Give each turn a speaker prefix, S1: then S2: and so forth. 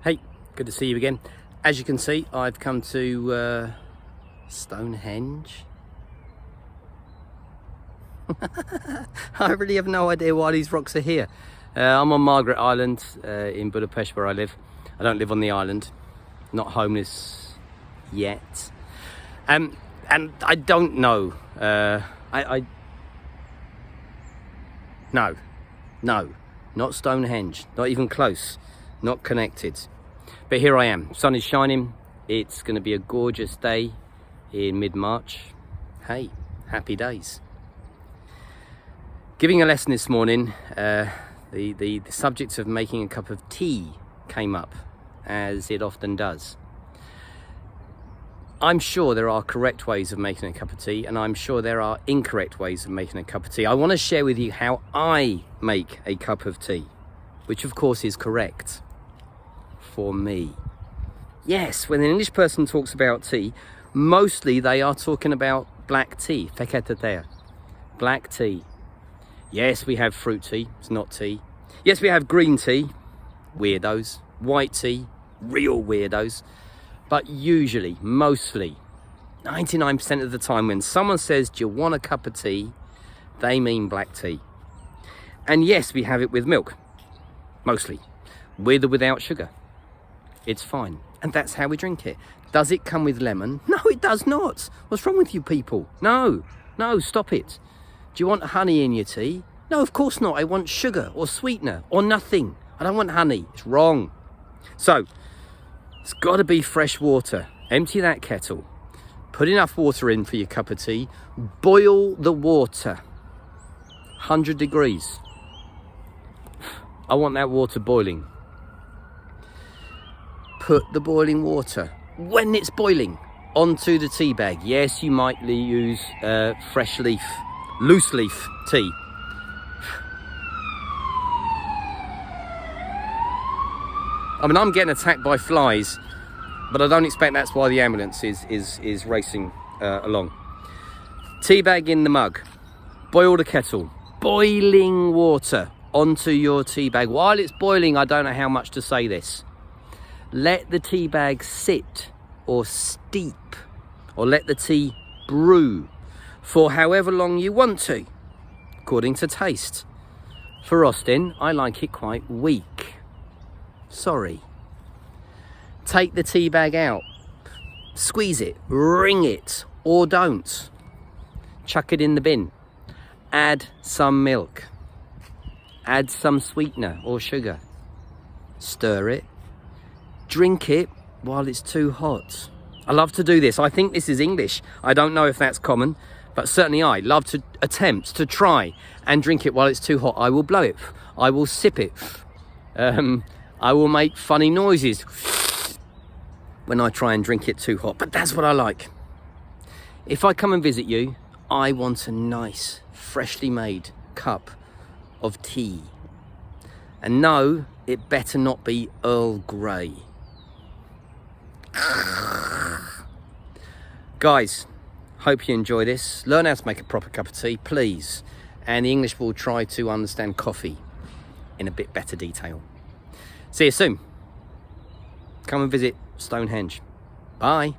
S1: Hey, good to see you again. As you can see, I've come to Stonehenge. I really have no idea why these rocks are here. I'm on Margaret Island in Budapest, where I live. I don't live on the island, not homeless yet. And I don't know. No, not Stonehenge, not even close, not connected. But here I am, sun is shining. It's going to be a gorgeous day in mid-March. Hey, happy days. Giving a lesson this morning, the subject of making a cup of tea came up, as it often does. I'm sure there are correct ways of making a cup of tea, and I'm sure there are incorrect ways of making a cup of tea. I want to share with you how I make a cup of tea, which of course is correct for me. Yes, when an English person talks about tea, mostly they are talking about black tea, fekete tea, black tea. Yes, we have fruit tea, it's not tea. Yes, we have green tea, weirdos. White tea, real weirdos. But usually, mostly, 99% of the time, when someone says, do you want a cup of tea, they mean black tea. And yes, we have it with milk, mostly, with or without sugar. It's fine, and that's how we drink it. Does it come with lemon? No, it does not. What's wrong with you people? No, stop it. Do you want honey in your tea? No, of course not. I want sugar or sweetener or nothing. I don't want honey. It's wrong. So, it's got to be fresh water. Empty that kettle. Put enough water in for your cup of tea. Boil the water. 100 degrees. I want that water boiling. Put the boiling water, when it's boiling, onto the tea bag. Yes, you might use fresh leaf, loose leaf tea. I mean, I'm getting attacked by flies, but I don't expect that's why the ambulance is racing along. Tea bag in the mug. Boil the kettle. Boiling water onto your tea bag. While it's boiling, I don't know how much to say this. Let the tea bag sit or steep, or let the tea brew for however long you want to, according to taste. For Austin, I like it quite weak. Sorry. Take the tea bag out, squeeze it, wring it, or don't. Chuck it in the bin. Add some milk. Add some sweetener or sugar. Stir it. Drink it while it's too hot. I love to do this. I think this is English. I don't know if that's common, but certainly I love to attempt to try and drink it while it's too hot. I will blow it. I will sip it. I will make funny noises when I try and drink it too hot, but that's what I like. If I come and visit you, I want a nice, freshly made cup of tea. And no, it better not be Earl Grey. Guys, hope you enjoy this. Learn how to make a proper cup of tea, please. And the English will try to understand coffee in a bit better detail. See you soon. Come and visit Stonehenge. Bye.